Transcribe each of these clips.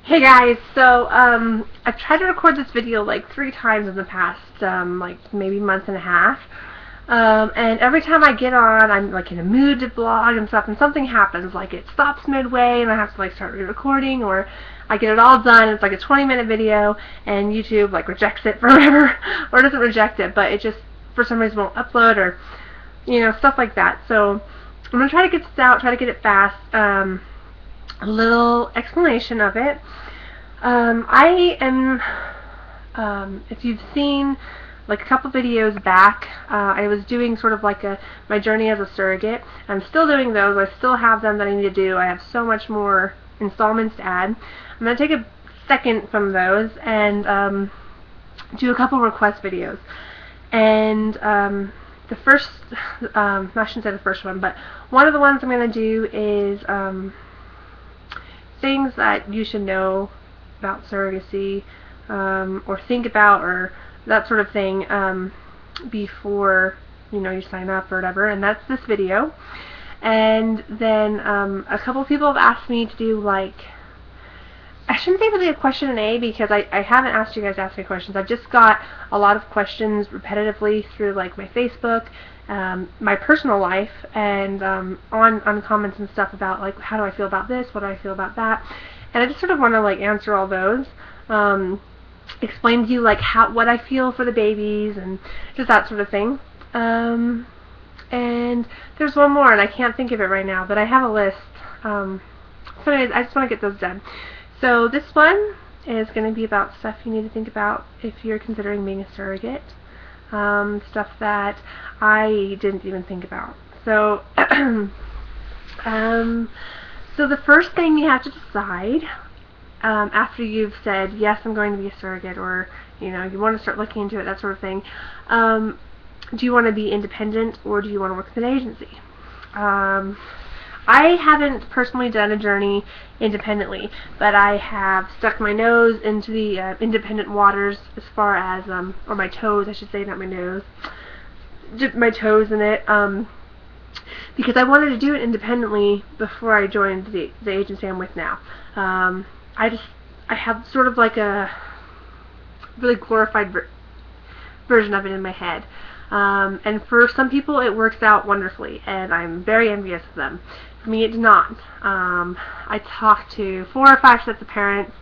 Hey guys, so I've tried to record this video like 3 times in the past, like maybe month and a half. And every time I get on, I'm like in a mood to blog and stuff, and something happens, like it stops midway and I have to like start re-recording, or I get it all done, it's like a 20-minute video, and YouTube like rejects it forever, or doesn't reject it, but it just for some reason won't upload, or stuff like that. So I'm gonna try to get this out, try to get it fast. A little explanation of it. I am, if you've seen like a couple videos back, I was doing sort of like my journey as a surrogate. I'm still doing those. I still have them that I need to do. I have so much more installments to add. I'm going to take a second from those and do a couple request videos. And the first, I shouldn't say the first one, but one of the ones I'm going to do is things that you should know about surrogacy, or think about, or that sort of thing, before you sign up or whatever. And that's this video. And then a couple people have asked me to do, like, I shouldn't say really a question and A, because I haven't asked you guys to ask me questions. I've just got a lot of questions repetitively through like my Facebook, my personal life, and on comments and stuff about like, how do I feel about this, what do I feel about that, and I just sort of want to like answer all those, explain to you like what I feel for the babies and just that sort of thing. And there's one more and I can't think of it right now, but I have a list. So anyways, I just want to get those done. So this one is going to be about stuff you need to think about if you're considering being a surrogate. Stuff that I didn't even think about. So, so the first thing you have to decide, after you've said, yes, I'm going to be a surrogate, or, you want to start looking into it, that sort of thing, do you want to be independent, or do you want to work with an agency? I haven't personally done a journey independently, but I have stuck my nose into the independent waters as far as, or my toes, I should say, not my nose, dipped my toes in it, because I wanted to do it independently before I joined the agency I'm with now. I have sort of like a really glorified version of it in my head. And for some people it works out wonderfully, and I'm very envious of them. For me, it did not. I talked to 4 or 5 sets of parents.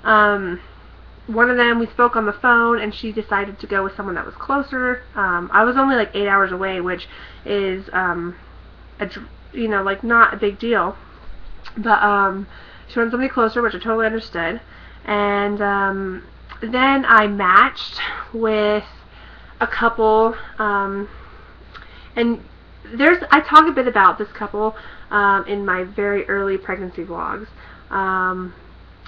One of them, we spoke on the phone, and she decided to go with someone that was closer. I was only like 8 hours away, which is, like not a big deal. But she wanted somebody closer, which I totally understood. And then I matched with a couple, and I talk a bit about this couple in my very early pregnancy vlogs,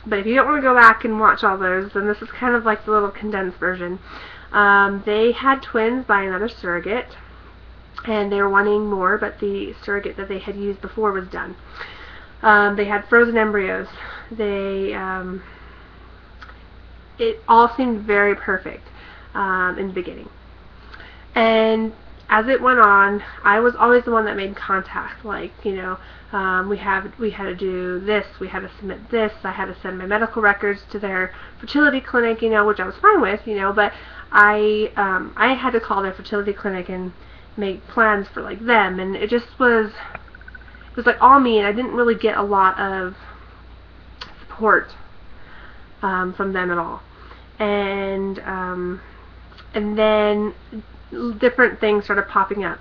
but if you don't want to go back and watch all those, then this is kind of like the little condensed version. They had twins by another surrogate, and they were wanting more, but the surrogate that they had used before was done. They had frozen embryos. It all seemed very perfect in the beginning. And as it went on, I was always the one that made contact. Like, we had to do this, we had to submit this, I had to send my medical records to their fertility clinic, which I was fine with, but I had to call their fertility clinic and make plans for like them, and it was like all me, and I didn't really get a lot of support from them at all. And then different things started popping up.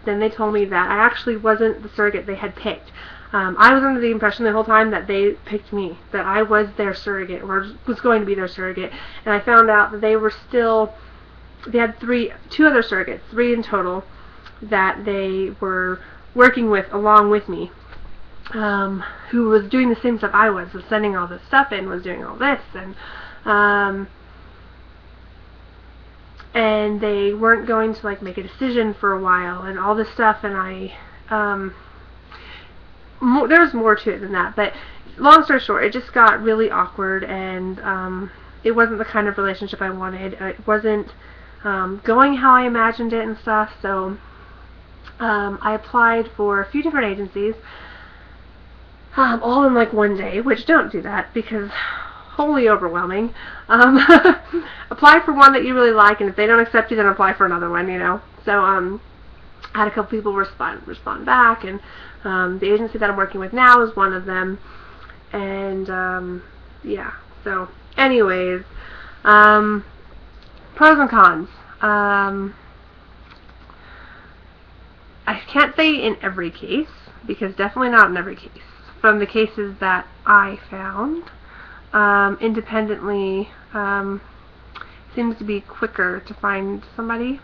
Then they told me that I actually wasn't the surrogate they had picked. I was under the impression the whole time that they picked me, that I was their surrogate, or was going to be their surrogate. And I found out that they had 2 other surrogates, 3 in total, that they were working with along with me, who was doing the same stuff I was sending all this stuff in, was doing all this, and they weren't going to like make a decision for a while and all this stuff, and there was more to it than that, but long story short, it just got really awkward, and it wasn't the kind of relationship I wanted. It wasn't going how I imagined it and stuff. So I applied for a few different agencies. all in like one day, which don't do that because wholly overwhelming. Apply for one that you really like, and if they don't accept you, then apply for another one, you know. So I had a couple people respond back, and the agency that I'm working with now is one of them. And yeah, so anyways, pros and cons. I can't say in every case, because definitely not in every case. From the cases that I found, independently seems to be quicker to find somebody.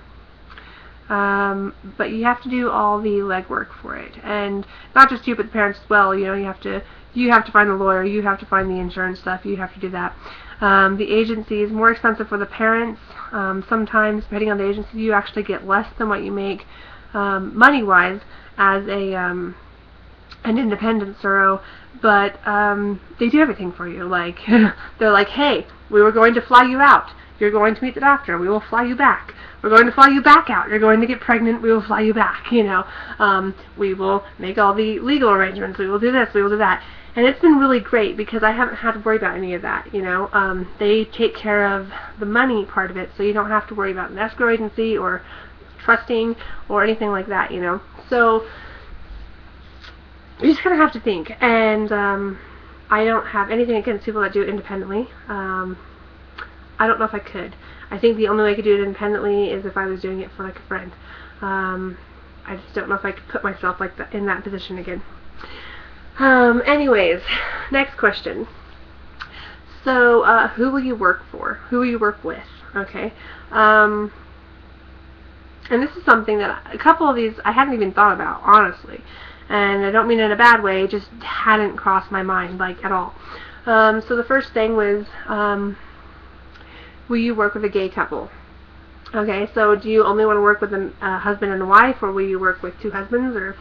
But you have to do all the legwork for it, and not just you, but the parents as well. You know, you have to find the lawyer, you have to find the insurance stuff, you have to do that. The agency is more expensive for the parents. Sometimes, depending on the agency, you actually get less than what you make money-wise as an independent surro, but they do everything for you. Like, they're like, hey, we were going to fly you out. You're going to meet the doctor. We will fly you back. We're going to fly you back out. You're going to get pregnant. We will fly you back. You know, we will make all the legal arrangements. We will do this. We will do that. And it's been really great because I haven't had to worry about any of that. You know, they take care of the money part of it, so you don't have to worry about an escrow agency or trusting or anything like that. You know, so you just kind of have to think. And I don't have anything against people that do it independently. I don't know if I could. I think the only way I could do it independently is if I was doing it for like a friend. I just don't know if I could put myself like that in that position again. Anyways, next question. So, who will you work for? Who will you work with? Okay. And this is something that a couple of these I hadn't even thought about, honestly. And I don't mean it in a bad way, it just hadn't crossed my mind, like, at all. So the first thing was, will you work with a gay couple? Okay, so do you only want to work with a husband and a wife, or will you work with two husbands? Or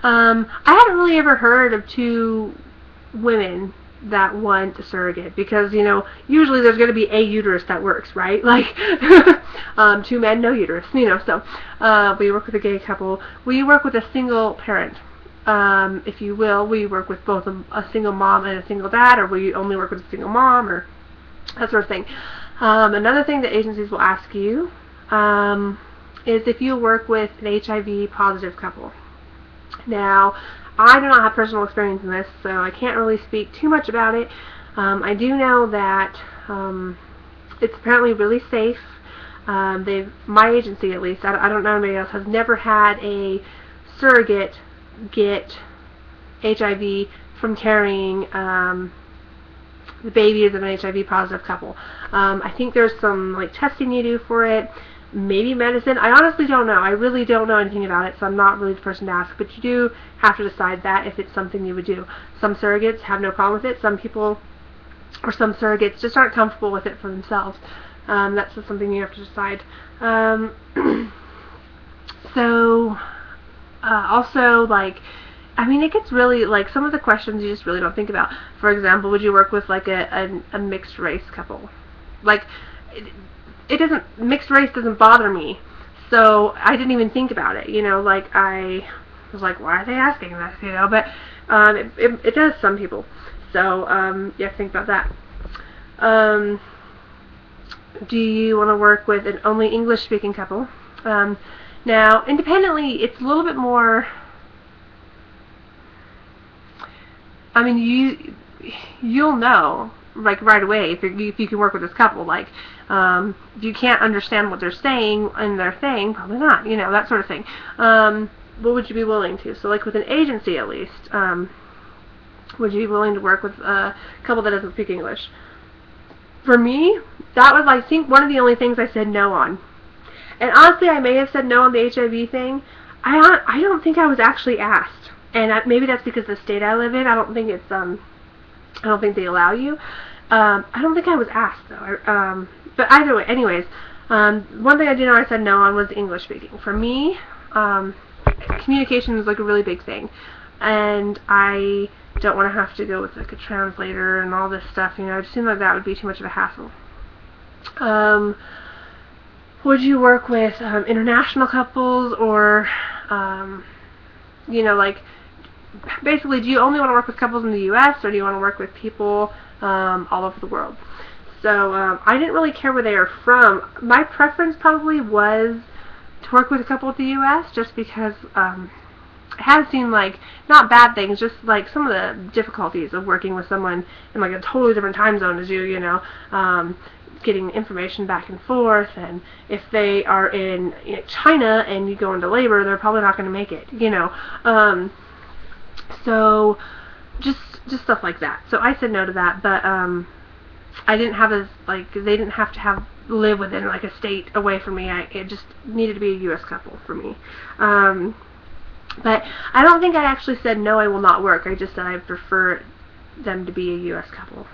I haven't really ever heard of two women that want a surrogate, because, you know, usually there's going to be a uterus that works, right? Like, two men, no uterus, you know. So will you work with a gay couple? Will you work with a single parent? If you will you work with both a single mom and a single dad, or will you only work with a single mom, or that sort of thing? Another thing that agencies will ask you is if you work with an HIV positive couple. Now, I do not have personal experience in this, so I can't really speak too much about it. I do know that it's apparently really safe. My agency, at least, I don't know anybody else, has never had a surrogate get HIV from carrying the babies of an HIV positive couple. I think there's some like testing you do for it, maybe medicine. I honestly don't know. I really don't know anything about it, so I'm not really the person to ask, but you do have to decide that if it's something you would do. Some surrogates have no problem with it. Some people, or some surrogates, just aren't comfortable with it for themselves. That's just something you have to decide. Also, like, I mean, it gets really, like, some of the questions you just really don't think about. For example, would you work with, like, a mixed race couple? Like, it doesn't, mixed race doesn't bother me, so I didn't even think about it, you know, like, I was like, why are they asking this, you know, but it does some people, so you have to think about that. Do you want to work with an only English-speaking couple? Now, independently, it's a little bit more, I mean, you'll know, like, right away if you can work with this couple. Like, if you can't understand what they're saying and they're saying, probably not, you know, that sort of thing. What would you be willing to? So, like, with an agency, at least, would you be willing to work with a couple that doesn't speak English? For me, that was, I think, one of the only things I said no on. And honestly, I may have said no on the HIV thing. I don't think I was actually asked. And maybe that's because the state I live in, I don't think it's, I don't think they allow you. I don't think I was asked, though. But either way, anyways, one thing I do know I said no on was English speaking. For me, communication is, like, a really big thing. And I don't want to have to go with, like, a translator and all this stuff, you know. It seemed like that would be too much of a hassle. Would you work with international couples, or, you know, like, basically, do you only want to work with couples in the U.S. or do you want to work with people all over the world? So I didn't really care where they are from. My preference probably was to work with a couple in the U.S. just because I have seen, like, not bad things, just like some of the difficulties of working with someone in like a totally different time zone as you know, getting information back and forth, and if they are in China and you go into labor, they're probably not going to make it, so just stuff like that. So I said no to that, but I didn't have they didn't have to live within like a state away from me. It just needed to be a U.S. couple for me. But I don't think I actually said no, I will not work. I just said I prefer them to be a U.S. couple.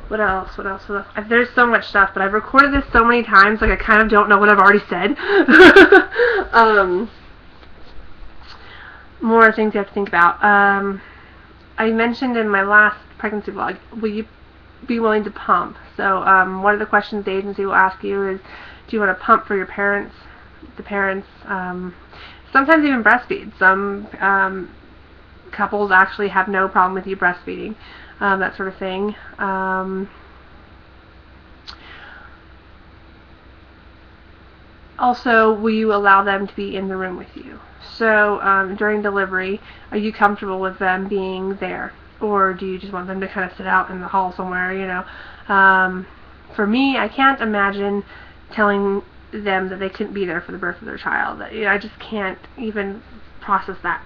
What else? There's so much stuff, but I've recorded this so many times, like I kind of don't know what I've already said. More things you have to think about. I mentioned in my last pregnancy vlog, will you be willing to pump? So one of the questions the agency will ask you is, do you want to pump for your parents? The parents, sometimes even breastfeed. Some couples actually have no problem with you breastfeeding, that sort of thing. Also, will you allow them to be in the room with you? So during delivery, are you comfortable with them being there? Or do you just want them to kind of sit out in the hall somewhere, For me, I can't imagine telling them that they couldn't be there for the birth of their child. I just can't even process that.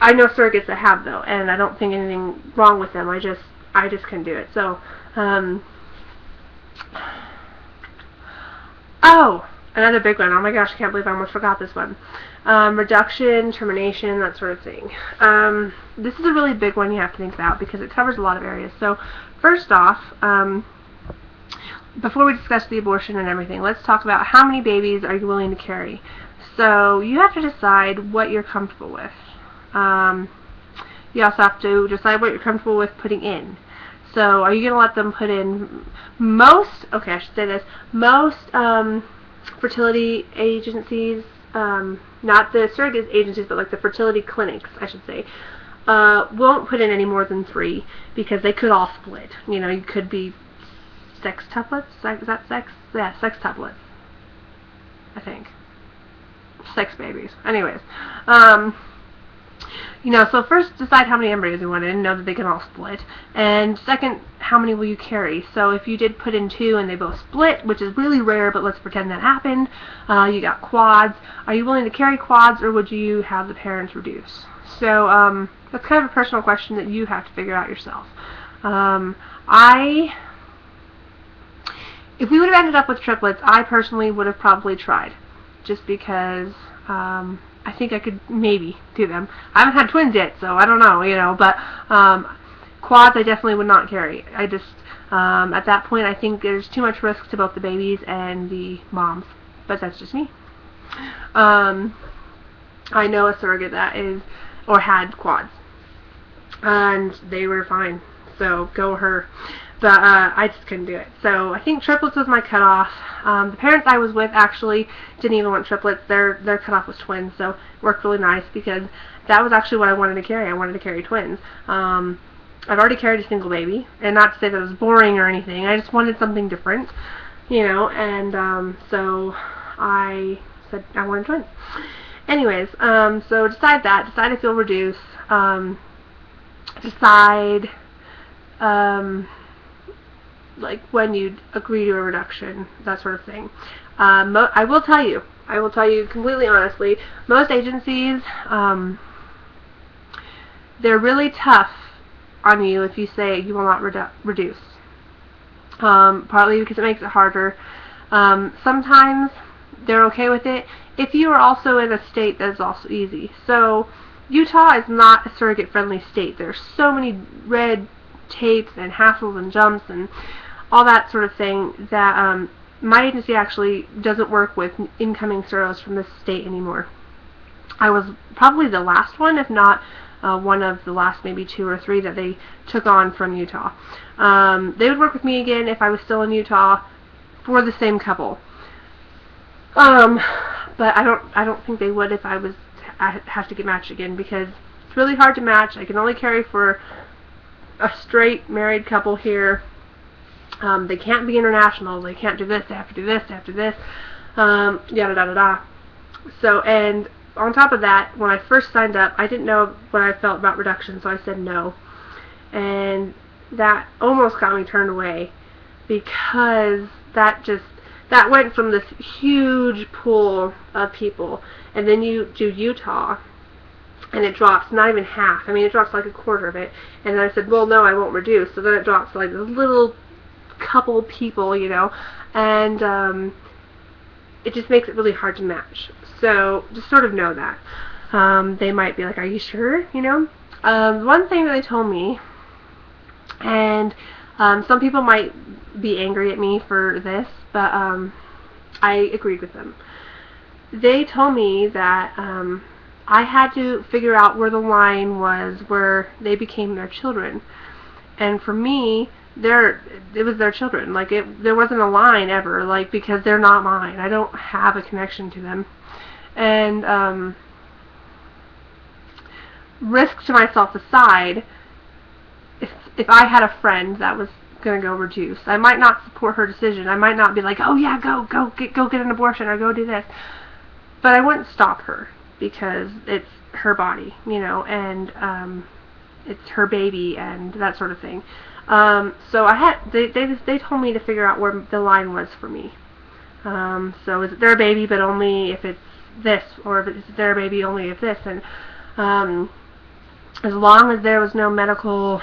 I know surrogates that have, though, and I don't think anything wrong with them. I just couldn't do it. So, oh, another big one. Oh my gosh, I can't believe I almost forgot this one. Reduction, termination, that sort of thing. This is a really big one you have to think about because it covers a lot of areas. So, first off, before we discuss the abortion and everything, let's talk about how many babies are you willing to carry. So you have to decide what you're comfortable with. You also have to decide what you're comfortable with putting in. So are you going to let them put in most fertility agencies, not the surrogate agencies, but like the fertility clinics, I should say, won't put in any more than 3 because they could all split. You could be sextuplets? Is that sex? Yeah, sextuplets. I think. Sex babies. Anyways. So first decide how many embryos you want in, know that they can all split. And second, how many will you carry? So if you did put in 2 and they both split, which is really rare, but let's pretend that happened, you got quads. Are you willing to carry quads, or would you have the parents reduce? So that's kind of a personal question that you have to figure out yourself. If we would have ended up with triplets, I personally would have probably tried, just because I think I could maybe do them. I haven't had twins yet, so I don't know, but quads I definitely would not carry. I just, at that point, I think there's too much risk to both the babies and the moms, but that's just me. I know a surrogate that had quads, and they were fine, so go her. But I just couldn't do it. So I think triplets was my cutoff. The parents I was with actually didn't even want triplets. Their cutoff was twins, so it worked really nice because that was actually what I wanted to carry. I wanted to carry twins. I've already carried a single baby, and not to say that it was boring or anything. I just wanted something different, and so I said I wanted twins. Anyways, so decide if you'll reduce, decide like when you'd agree to a reduction, that sort of thing. I will tell you completely honestly, most agencies, they're really tough on you if you say you will not reduce. Partly because it makes it harder. Sometimes they're okay with it if you are also in a state that is also easy. So Utah is not a surrogate friendly state. There's so many red tapes and hassles and jumps and all that sort of thing that my agency actually doesn't work with incoming surros from this state anymore. I was probably the last one, if not one of the last maybe 2 or 3 that they took on from Utah. They would work with me again if I was still in Utah for the same couple. But I don't think they would if I have to get matched again, because it's really hard to match. I can only carry for a straight married couple here. They can't be international. They can't do this. They have to do this. They have to do this. Yada yada yada. So, and on top of that, when I first signed up, I didn't know what I felt about reduction, so I said no. And that almost got me turned away, because that went from this huge pool of people, and then you do Utah, and it drops not even half. I mean, it drops like a quarter of it. And then I said, well, no, I won't reduce. So then it drops to like this little couple people, you know, and it just makes it really hard to match. So just sort of know that. They might be like, are you sure, you know? One thing that they told me, and some people might be angry at me for this, but I agreed with them. They told me that I had to figure out where the line was where they became their children. And for me, it was their children. Like, there wasn't a line ever, like, because they're not mine. I don't have a connection to them. And risk to myself aside, if I had a friend that was going to go reduce, I might not support her decision. I might not be like, oh yeah, go get an abortion, or go do this. But I wouldn't stop her, because it's her body, you know, and it's her baby and that sort of thing. So they told me to figure out where the line was for me. So is it their baby, but only if it's this, or if it's their baby only if this, and as long as there was no medical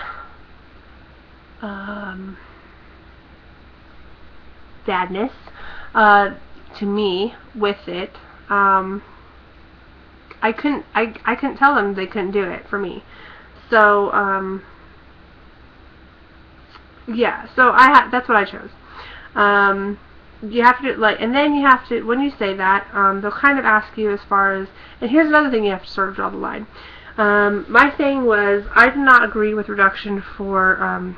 badness to me with it, I couldn't tell them they couldn't do it for me. So yeah, so that's what I chose. You have to do, like, and then you have to, when you say that, they'll kind of ask you as far as, and here's another thing you have to sort of draw the line. My thing was, I did not agree with reduction for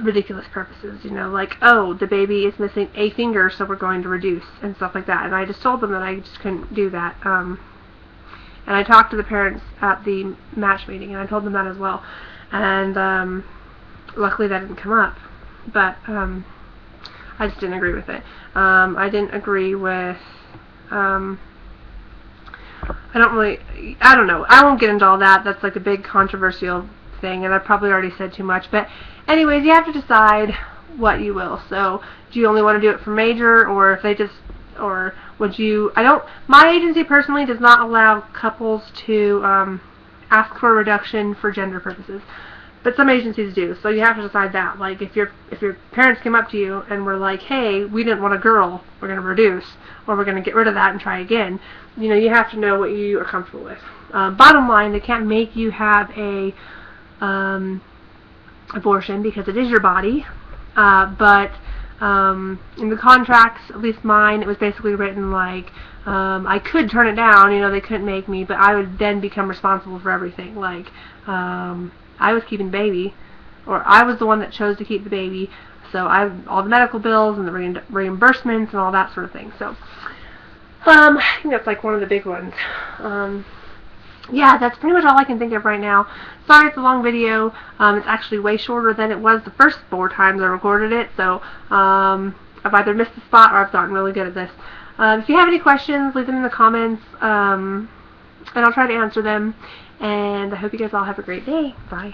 ridiculous purposes, you know, like, oh, the baby is missing a finger, so we're going to reduce, and stuff like that. And I just told them that I just couldn't do that. And I talked to the parents at the match meeting, and I told them that as well. And luckily that didn't come up. But I just didn't agree with it. I didn't agree with I don't know. I won't get into all that. That's like a big controversial thing, and I probably already said too much. But anyways, you have to decide what you will. So, do you only want to do it for major, or if they just, or would you, my agency personally does not allow couples to ask for a reduction for gender purposes. But some agencies do, so you have to decide that. Like, if your parents came up to you and were like, hey, we didn't want a girl, we're going to reduce, or we're going to get rid of that and try again, you know, you have to know what you are comfortable with. Bottom line, they can't make you have a abortion because it is your body, but in the contracts, at least mine, it was basically written like, I could turn it down, you know, they couldn't make me, but I would then become responsible for everything. Like, I was keeping the baby, or I was the one that chose to keep the baby, so all the medical bills and the reimbursements and all that sort of thing. So I think that's like one of the big ones. Yeah, that's pretty much all I can think of right now. Sorry it's a long video. It's actually way shorter than it was the first 4 times I recorded it, so I've either missed a spot or I've gotten really good at this. If you have any questions, leave them in the comments, and I'll try to answer them. And I hope you guys all have a great day. Bye.